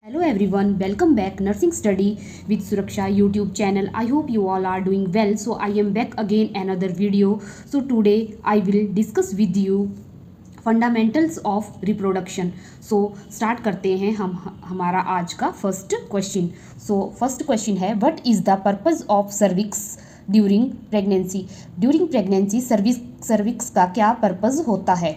Hello everyone, welcome back Nursing Study with Suraksha YouTube channel. I hope you all are doing well. So I am back again another video. So today I will discuss with you fundamentals of reproduction. So start करते हैं हम हमारा आज का first question. So first question है, what is the purpose of cervix during pregnancy. During pregnancy cervix का क्या purpose होता है.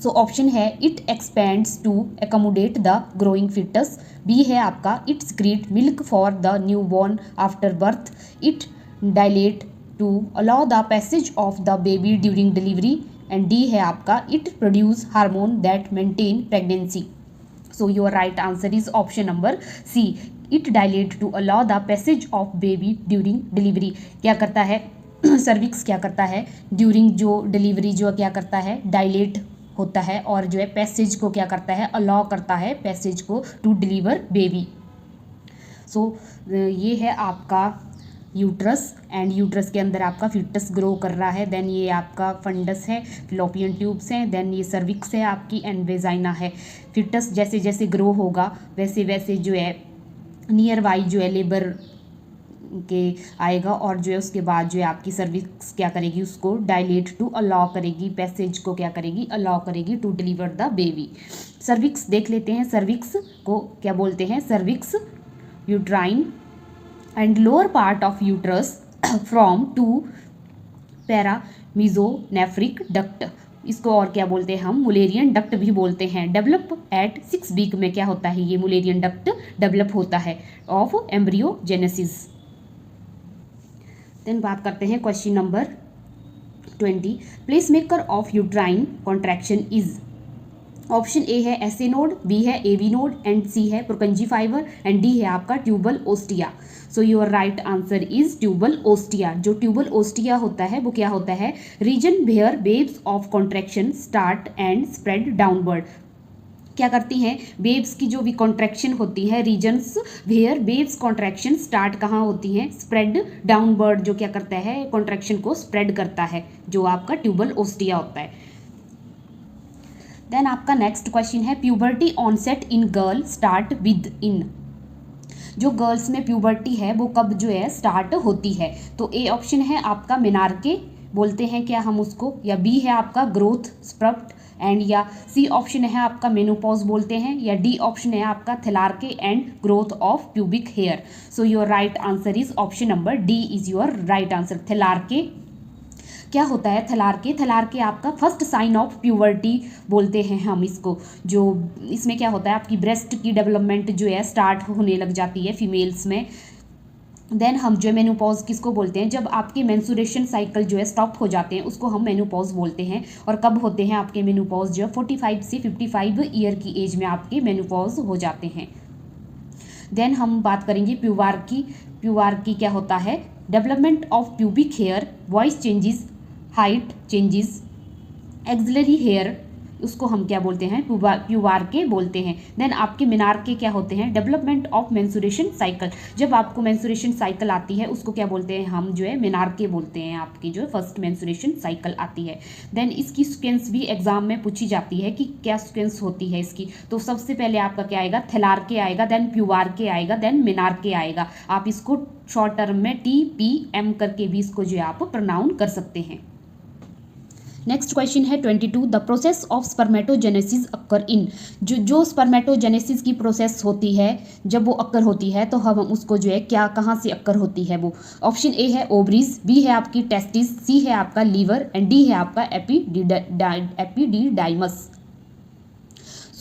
सो ऑप्शन है, it expands to accommodate the growing fetus. B है आपका, it secrete milk for the newborn after birth. It dilate to allow the passage of the baby during delivery. And D है आपका, it produce hormone that maintain pregnancy. So your right answer is option number C, it dilate to allow the passage of baby during delivery. क्या करता है cervix, क्या करता है during जो delivery जो क्या करता है, डायलेट होता है और जो है पैसेज को क्या करता है, अलाउ करता है पैसेज को टू डिलीवर बेबी. सो ये है आपका यूट्रस एंड यूट्रस के अंदर आपका फिटस ग्रो कर रहा है. देन ये आपका फंडस है, फिलोपियन ट्यूब्स हैं. देन ये सर्विक्स है आपकी एंड वेजाइना है. फिटस जैसे जैसे ग्रो होगा वैसे वैसे जो है नियर बाई जो है लेबर के आएगा और जो है उसके बाद जो है आपकी सर्विक्स क्या करेगी, उसको डायलेट टू अलाउ करेगी, पैसेज को क्या करेगी, अलाउ करेगी to deliver the baby. Cervix देख लेते हैं. सर्विक्स को क्या बोलते हैं, cervix uterine and lower part of uterus from two paramesonephric duct. इसको और क्या बोलते हैं हम, मुलेरियन डक्ट भी बोलते हैं. डेवलप एट 6 वीक में क्या होता है, ये मुलेरियन डक्ट डेवलप होता है ऑफ एम्ब्रियोजेनेसिस. देन बात करते हैं question number 20. Place maker of uterine contraction is. Option A है एसए नोड, बी है एवी नोड एंड सी है प्रोकंजी फाइबर एंड डी है आपका tubal ostia. So your right answer is tubal ostia. जो tubal ostia होता है वो क्या होता है, region where waves of contraction start and spread downward. क्या करती हैं, वेव्स की जो भी कॉन्ट्रैक्शन होती है, regions where waves contraction start कहाँ होती हैं, स्प्रेड डाउनवर्ड. जो क्या करता है, कॉन्ट्रैक्शन को स्प्रेड करता है, जो आपका ट्यूबल ओस्टिया होता है. देन आपका नेक्स्ट क्वेश्चन है, puberty onset in girl start within. जो गर्ल्स में प्यूबर्टी है वो कब जो है स्टार्ट होती है. तो ए ऑप्शन है आपका मेनार्के बोलते हैं क्या हम उसको, या बी है आपका ग्रोथ स्पर्ट एंड, या सी ऑप्शन है आपका मेनोपॉज बोलते हैं, या डी ऑप्शन है आपका thelarche and growth of pubic hair. So your right answer is option number D is your right answer. Thelarche क्या होता है, थेलार्के, थेलार्के आपका फर्स्ट साइन ऑफ प्यूबर्टी बोलते हैं हम इसको. जो इसमें क्या होता है, आपकी ब्रेस्ट की डेवलपमेंट जो है स्टार्ट होने लग जाती है फीमेल्स में. देन हम जो मेनोपॉज किसको बोलते हैं, जब आपके मेंसुरेशन साइकिल जो है स्टॉप हो जाते हैं उसको हम मेनोपॉज बोलते हैं. और कब होते हैं आपके मेनोपॉज, जो 45 से 55 ईयर की एज में आपके मेनोपॉज हो जाते हैं. देन हम बात करेंगे प्यूबार्की. प्यूबार्की क्या होता है, development of pubic hair, voice changes, height changes, axillary hair, उसको हम क्या बोलते हैं, प्यूबार्के बोलते हैं. देन आपके मिनार्के क्या होते हैं, डेवलपमेंट ऑफ मेंसुरेशन साइकिल. जब आपको मेंसुरेशन साइकिल आती है उसको क्या बोलते हैं हम, जो है मिनार्के बोलते हैं, आपकी जो फर्स्ट मेंसुरेशन साइकिल आती है. देन इसकी सीक्वेंस भी एग्जाम में पूछी जाती है कि क्या सीक्वेंस होती है इसकी. तो सबसे पहले आपका क्या आएगा, थेलार्के आएगा, देन प्यूबार्के आएगा, देन मिनार्के आएगा. आप इसको शॉर्ट टर्म में TPM करके भी इसको जो है आप प्रोनाउन कर सकते हैं. नेक्स्ट क्वेश्चन है 22. The process of spermatogenesis occur in. जो स्पर्मेटोजेनेसिस की प्रोसेस होती है, जब वो अक्कर होती है तो हम उसको जो है क्या, कहाँ से अक्कर होती है वो. ऑप्शन ए है ओवरीज, बी है आपकी टेस्टिस, सी है आपका लीवर एंड डी है आपका epididymis.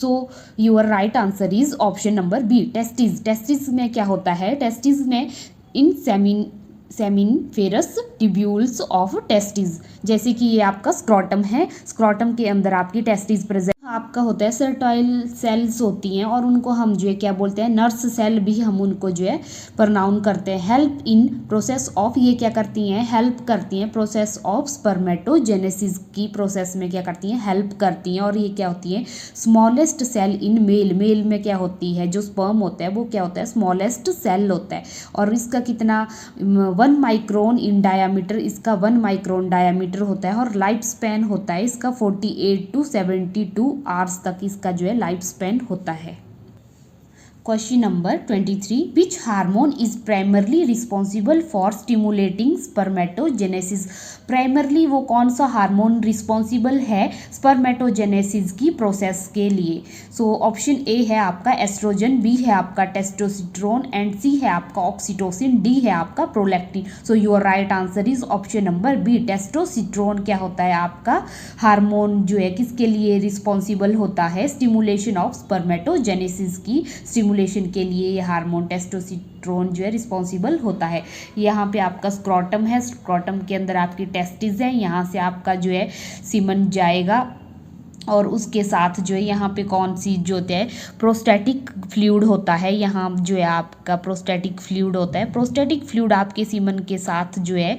So your right answer is option number B, testis. Testis में क्या होता है, टेस्टिस में in seminiferous tubules of testis. जैसे कि ये आपका स्क्रॉटम है, स्क्रॉटम के अंदर आपकी टेस्टिस प्रेजेंट आपका होता है. सर्टाइल सेल्स होती हैं और उनको हम जो है क्या बोलते हैं, नर्स सेल भी हम उनको जो है प्रोनाउन करते हैं. हेल्प इन प्रोसेस ऑफ, ये क्या करती हैं, हेल्प करती हैं प्रोसेस ऑफ स्पर्मेटोजेनेसिस की प्रोसेस में क्या करती हैं, हेल्प करती हैं. और ये क्या होती है, smallest cell in male. Mail में क्या होती है, जो स्पर्म होता है वो क्या होता है, स्मॉलेस्ट सेल होता है. और इसका कितना 1 माइक्रोन इन डायामीटर, इसका 1 माइक्रोन डायामीटर होता है. और लाइफ स्पैन होता है इसका 48 to 72 आवर्स तक इसका जो है लाइफ स्पैन होता है. Question number 23, which hormone is primarily responsible for stimulating spermatogenesis. Primarily वो कौन सा हार्मोन रिस्पॉन्सिबल है स्पर्मेटोजेनेसिस की प्रोसेस के लिए। सो ऑप्शन ए है आपका एस्ट्रोजन, बी है आपका टेस्टोस्टेरोन एंड सी है आपका ऑक्सीटोसिन, डी है आपका prolactin. So your right answer is option number B testosterone. क्या होता है आपका हार्मोन जो है किसके लिए रिस्पॉन्सिबल होता है, स्टिमुलेशन ऑफ स्पर्मेटोजेनेसिस की स्टिमुलेशन के लिए ये हार्मोन टेस्टोस्टेरोन जो है रिस्पॉन्सिबल होता है। यहाँ पे आपका स्क्रोटम है, स्क्रोटम के अंदर आपकी टेस्टिस है, यहाँ से आपका जो है सीमन जाएगा और उसके साथ जो है यहाँ पे कौन सी जो होता है प्रोस्टेटिक फ्लूइड होता है, यहाँ जो है आपका प्रोस्टेटिक फ्लूइड होता है। प्रोस्टेटिक फ्लूइड आपके सीमन के साथ जो है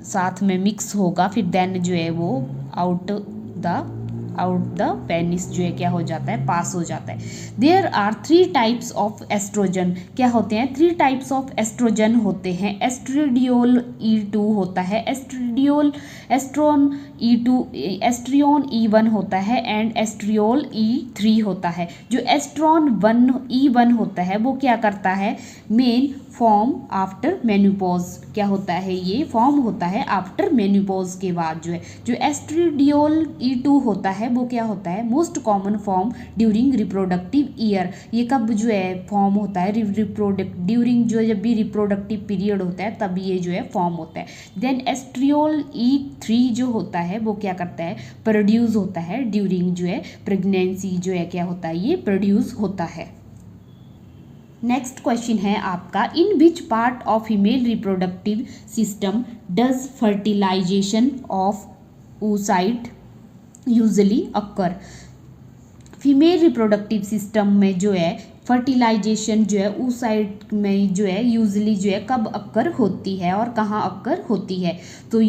साथ में मिक्स होगा, फिर देन जो है वो आउट द पेनिस जो है क्या हो जाता है, पास हो जाता है। There are 3 types of estrogen. क्या होते हैं 3 टाइप्स ऑफ एस्ट्रोजन होते हैं। एस्ट्रेडियोल E2 होता है, एस्ट्रोन E1 होता है एंड एस्ट्रियोल E3 होता है। जो एस्ट्रॉन E1 होता है वो क्या करता है, मेन फॉर्म आफ्टर मेन्यूपोज। क्या होता है, ये फॉर्म होता है आफ्टर मेन्यूपोज के बाद जो है। जो एस्ट्रेडियोल E2 होता है वो क्या होता है, most common form during reproductive year. ये कब जो है फॉर्म होता है, ड्यूरिंग जो जब भी रिप्रोडक्टिव पीरियड होता है तब ये जो है फॉर्म होता है। देन एस्ट्रियोल E3 जो होता है वो क्या करता है, प्रोड्यूस होता है ड्यूरिंग जो है प्रेगनेंसी जो है क्या होता है, ये प्रोड्यूस होता है। नेक्स्ट क्वेश्चन है आपका, in which part of female reproductive system does fertilization of oocyte usually occur. Female reproductive system में जो है फर्टिलाइजेशन जो है oocyte में जो है यूजली जो है कब अक्कर होती है और कहाँ अक्कर होती है। तो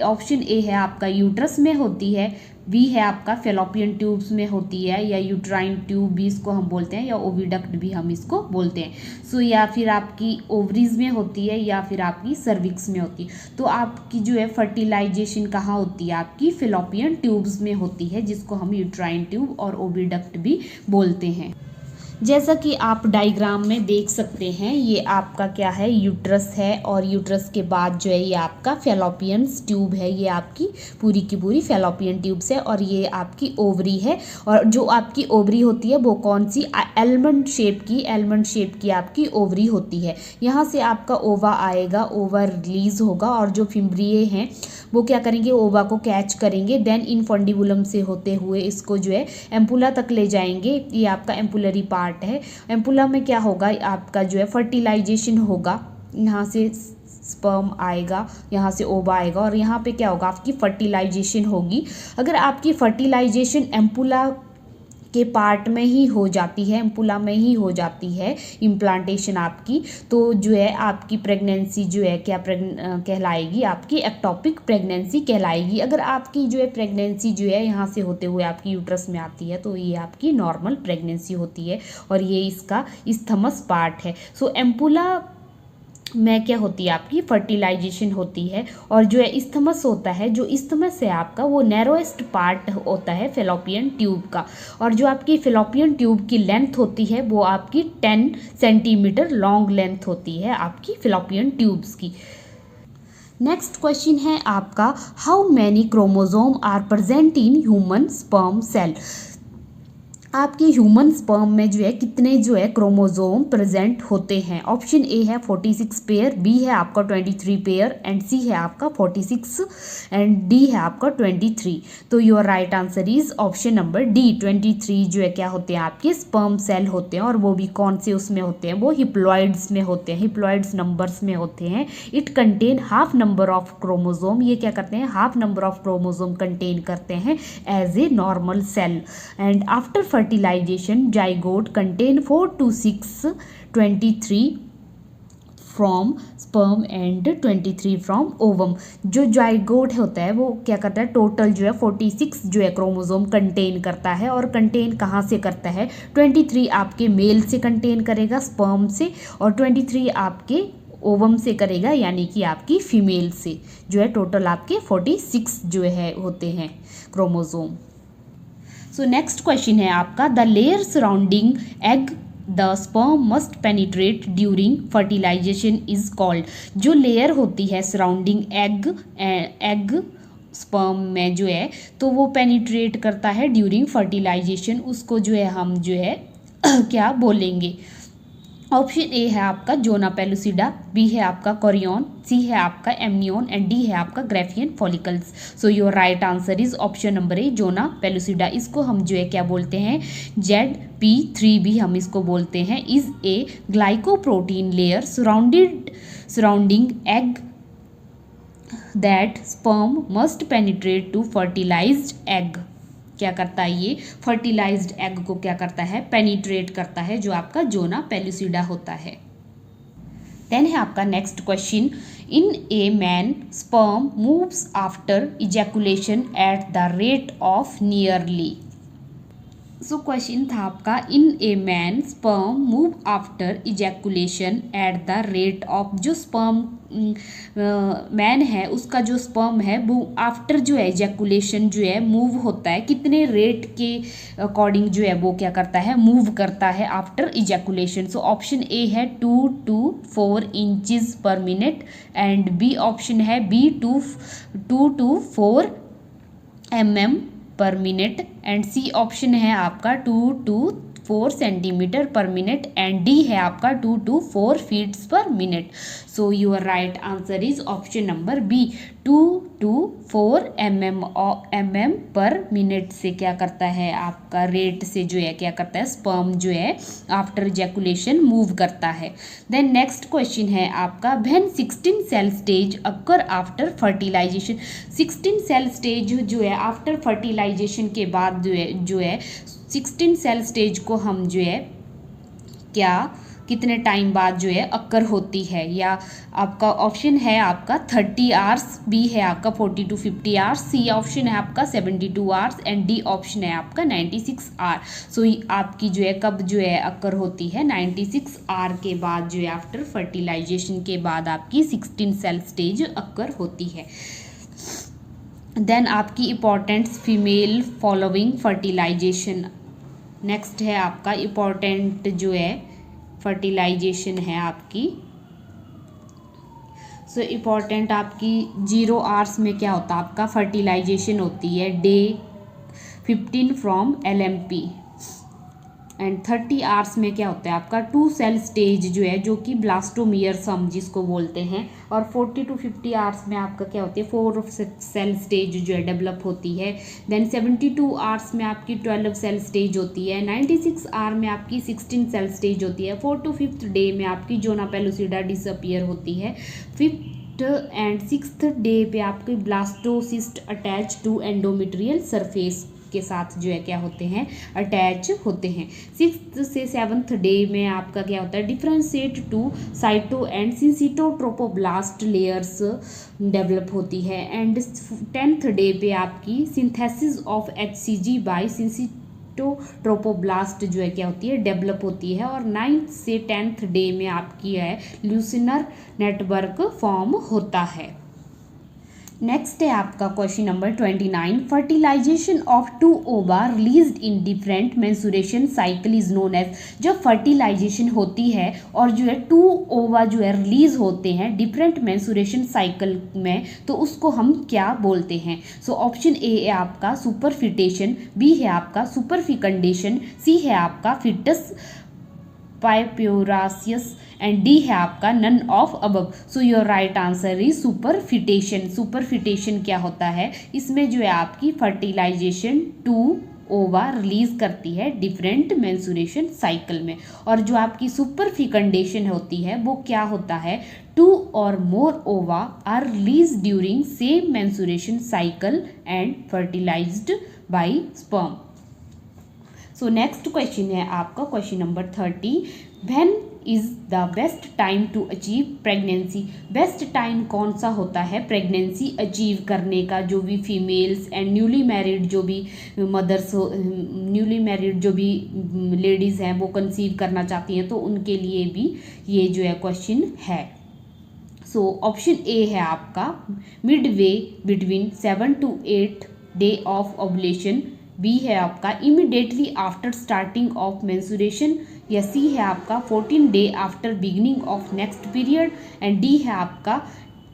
ऑप्शन ए है आपका यूट्रस में होती है, बी है आपका फेलोपियन ट्यूब्स में होती है या यूट्राइन ट्यूब भी इसको हम बोलते हैं या ओविडक्ट भी हम इसको बोलते हैं। सो या फिर आपकी ओवरीज में होती है या फिर आपकी सर्विक्स में होती है। तो आपकी जो है फर्टिलाइजेशन कहाँ होती है, आपकी फेलोपियन ट्यूब्स में होती है जिसको हम यूट्राइन ट्यूब और ओविडक्ट भी बोलते हैं। जैसा कि आप डायग्राम में देख सकते हैं ये आपका क्या है, यूट्रस है और यूट्रस के बाद जो है ये आपका फेलोपियन ट्यूब है, ये आपकी पूरी की पूरी फेलोपियन ट्यूब्स है और ये आपकी ओवरी है। और जो आपकी ओवरी होती है वो कौन सी, एलमंड शेप की आपकी ओवरी होती है। यहाँ से आपका ओवा आएगा, ओवा रिलीज होगा और जो फिम्ब्रिये हैं वो क्या करेंगे, ओवा को कैच करेंगे, देन इनफंडिबुलम से होते हुए इसको जो है एम्पुला तक ले जाएंगे। ये आपका एम्पुलरी पार्ट है। एम्पुला में क्या होगा, आपका जो है फर्टिलाइजेशन होगा, यहाँ से स्पर्म आएगा, यहाँ से ओवा आएगा और यहाँ पे क्या होगा, आपकी फर्टिलाइजेशन होगी। अगर आपकी फर्टिलाइजेशन एम्पुला के पार्ट में ही हो जाती है, एम्पुला में ही हो जाती है इम्प्लांटेशन आपकी, तो जो है आपकी प्रेगनेंसी जो है क्या कहलाएगी, आपकी एक्टोपिक प्रेगनेंसी कहलाएगी। अगर आपकी जो है प्रेगनेंसी जो है यहाँ से होते हुए आपकी यूट्रस में आती है तो ये आपकी नॉर्मल प्रेगनेंसी होती है और ये इसका इस्थमस पार्ट है। सो एम्पुला में क्या होती है, आपकी फर्टिलाइजेशन होती है और जो है इस्थमस होता है, जो इस्थमस है आपका वो नैरोएस्ट पार्ट होता है फेलोपियन ट्यूब का। और जो आपकी फेलोपियन ट्यूब की लेंथ होती है वो आपकी 10 सेंटीमीटर लॉन्ग लेंथ होती है आपकी फेलोपियन ट्यूब्स की। नेक्स्ट क्वेश्चन है आपका, how many chromosome are present in human sperm cell. आपके ह्यूमन स्पर्म में जो है कितने जो है क्रोमोसोम प्रेजेंट होते हैं। ऑप्शन ए है 46 पेयर, बी है आपका 23 पेयर एंड सी है आपका 46 एंड डी है आपका 23। तो your right answer is option number D 23 जो है क्या होते हैं, आपके स्पर्म सेल होते हैं और वो भी कौन से उसमें होते हैं, वो हिप्लॉइड्स में होते हैं, हिप्लॉइड्स नंबर्स में होते हैं। It contain half number of chromosome, ये क्या करते हैं, half number of chromosome contain करते हैं as a normal cell. And after fertilization zygote contain 4 to 6 23 from sperm and 23 from ovum. जो जाइगोट होता है वो क्या करता है, टोटल जो है 46 जो है क्रोमोसोम कंटेन करता है और कंटेन कहाँ से करता है, 23 आपके मेल से कंटेन करेगा स्पर्म से और 23 आपके ओवम से करेगा यानी कि आपकी फीमेल से। जो है टोटल आपके 46 जो है होते हैं क्रोमोसोम। सो नेक्स्ट क्वेश्चन है आपका, the layer surrounding egg the sperm must penetrate during fertilisation is called. जो लेयर होती है सराउंडिंग एग स्पर्म में जो है तो वो पेनिट्रेट करता है ड्यूरिंग फर्टिलाइजेशन, उसको जो है हम जो है क्या बोलेंगे। ऑप्शन ए है आपका जोना पेलुसिडा, बी है आपका कोरियन, सी है आपका एमनियन एंड डी है आपका Graafian follicles. So your right answer is option number A zona pellucida. इसको हम जो है क्या बोलते हैं, ZP3 भी हम इसको बोलते हैं। Is a glycoprotein layer surrounding egg that sperm must penetrate to fertilised egg. क्या करता है ये, फर्टिलाइज्ड एग को क्या करता है, पेनिट्रेट करता है, जो आपका जोना पेलुसिडा होता है। देन है आपका next question, in a man sperm moves after ejaculation at the rate of nearly. So question था आपका, in a man sperm move after ejaculation at the rate of, जो स्पर्म मैन है उसका जो स्पर्म है वो आफ्टर जो है इजैकुलेशन जो है मूव होता है, कितने रेट के अकॉर्डिंग जो है वो क्या करता है, मूव करता है after ejaculation. So option A है 2 to 4 inches per minute and B option है B 2 to 4 mm per minute and C option है आपका 2 to 4 centimeter per minute and D है आपका 2 to 4 feets per minute. So your right answer is option number B 2 to 4 mm per minute से क्या करता है, आपका रेट से जो है क्या करता है, स्पर्म जो है आफ्टर इजैकुलेशन मूव करता है। देन नेक्स्ट क्वेश्चन है आपका, when 16 cell stage occur after fertilisation. 16 cell stage जो है आफ्टर फर्टिलाइजेशन के बाद जो है 16 सेल स्टेज को हम जो है क्या कितने टाइम बाद जो है अक्कर होती है, या आपका ऑप्शन है आपका 30 आवर्स, बी है आपका 40 to 50 आवर्स, सी ऑप्शन है आपका 72 आवर्स एंड डी ऑप्शन है आपका 96 आवर। सो आपकी जो है कब जो है अक्कर होती है, 96 आवर के बाद जो है आफ्टर फर्टिलाइजेशन के बाद आपकी 16 सेल स्टेज अक्कर होती है। देन आपकी importance female following fertilisation. Next है आपका इम्पोर्टेंट जो है फर्टिलाइजेशन है आपकी। सो इम्पोर्टेंट आपकी 0 आवर्स में क्या होता है, आपका फर्टिलाइजेशन होती है day 15 from LMP and 30 hours में क्या होता है आपका 2 सेल स्टेज जो है, जो कि ब्लास्टोमियर्स हम जिसको बोलते हैं, और 40 to 50 आवर्स में आपका क्या होती है 4 सेल स्टेज जो है डेवलप होती है। देन 72 आवर्स में आपकी 12 सेल स्टेज होती है। 96 आवर में आपकी 16 सेल स्टेज होती है। 4 to 5th डे में आपकी जोना पेलुसिडा डिसअपियर होती है। 5th एंड 6th डे पे आपकी blastocyst attach to endometrial surface के साथ जो है क्या होते हैं, अटैच होते हैं। 6th से 7th डे में आपका क्या होता है, differentiate to cyto and syncytiotrophoblast layers develop होती है। एंड 10th डे पे आपकी synthesis of HCG by syncytiotrophoblast जो है क्या होती है, डेवलप होती है। और 9th से 10th डे में आपकी है ल्यूसिनर नेटवर्क फॉर्म होता है। नेक्स्ट है आपका question number 29, fertilisation of 2 ova released in different menstruation cycle is known as. जब फर्टिलाइजेशन होती है और जो है 2 ओवा जो है रिलीज होते हैं डिफरेंट मेंसुरेशन साइकिल में, तो उसको हम क्या बोलते हैं। सो ऑप्शन ए है आपका सुपरफिटेशन, बी है आपका सुपरफिकंडेशन, सी है आपका फिटस पाइप्यूरासियस एंड डी है आपका none of above. So your right answer is superfetation. Superfetation क्या होता है, इसमें जो है आपकी फर्टिलाइजेशन 2 ओवा रिलीज करती है डिफरेंट मेंसुरेशन साइकिल में, और जो आपकी सुपरफिकंडेशन होती है वो क्या होता है, 2 और more ova are release during same menstruation cycle and fertilised by sperm. So next question है आपका question number 30, when is the best time to achieve pregnancy. Best time कौन सा होता है प्रेगनेंसी अचीव करने का, जो भी फीमेल्स एंड न्यूली मैरिड जो भी मदर्स न्यूली मैरिड जो भी लेडीज़ हैं वो कंसीव करना चाहती हैं, तो उनके लिए भी ये जो है क्वेश्चन है। सो ऑप्शन ए है आपका mid way between 7 to 8 day of ovulation B है आपका immediately after starting of menstruation, या सी है आपका 14 day after beginning of next period, and D है आपका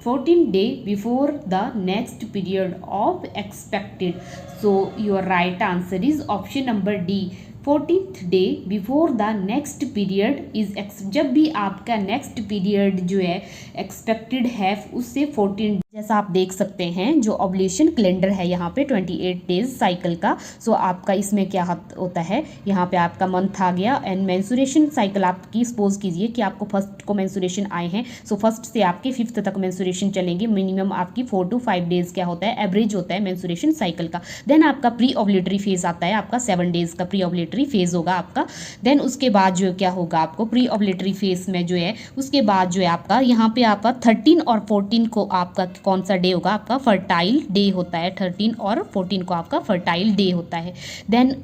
14 day before the next period of expected. So your right answer is option number D, 14th day before the next period is जब भी आपका next period जो है expected है उससे 14, जैसा आप देख सकते हैं जो ओव्यूलेशन कैलेंडर है यहाँ पे 28 डेज साइकिल का। सो आपका इसमें क्या होता है, यहाँ पे आपका मंथ आ गया एंड मेंस्ट्रुएशन साइकिल आपकी सपोज कीजिए कि आपको फर्स्ट को मेंस्ट्रुएशन आए हैं, सो फर्स्ट से आपके 5th तक मेंस्ट्रुएशन चलेंगे, मिनिमम आपकी 4 to 5 डेज क्या होता है एवरेज होता है मेंस्ट्रुएशन साइकिल का। देन आपका प्री ओव्यूलेटरी फेज आता है, आपका 7 डेज का प्री ओव्यूलेटरी फेज होगा आपका। देन उसके बाद जो क्या होगा आपको प्री ओव्यूलेटरी फेज में जो है उसके बाद जो है आपका यहाँ पे आपका 13 और 14 को आपका कौन सा डे होगा, आपका फर्टाइल डे होता है, 13 और 14 को आपका फर्टाइल डे होता है। देन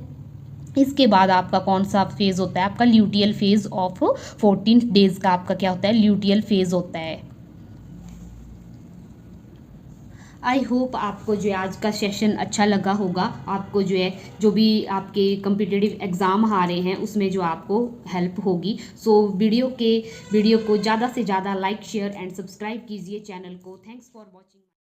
इसके बाद आपका कौन सा फेज़ होता है, आपका ल्यूटियल फेज़ ऑफ 14 डेज का आपका क्या होता है, ल्यूटियल फेज़ होता है। आई होप आपको जो है आज का सेशन अच्छा लगा होगा, आपको जो है जो भी आपके कम्पिटिटिव एग्ज़ाम आ रहे हैं उसमें जो आपको हेल्प होगी। सो वीडियो को ज़्यादा से ज़्यादा लाइक शेयर एंड सब्सक्राइब कीजिए चैनल को। Thanks for watching.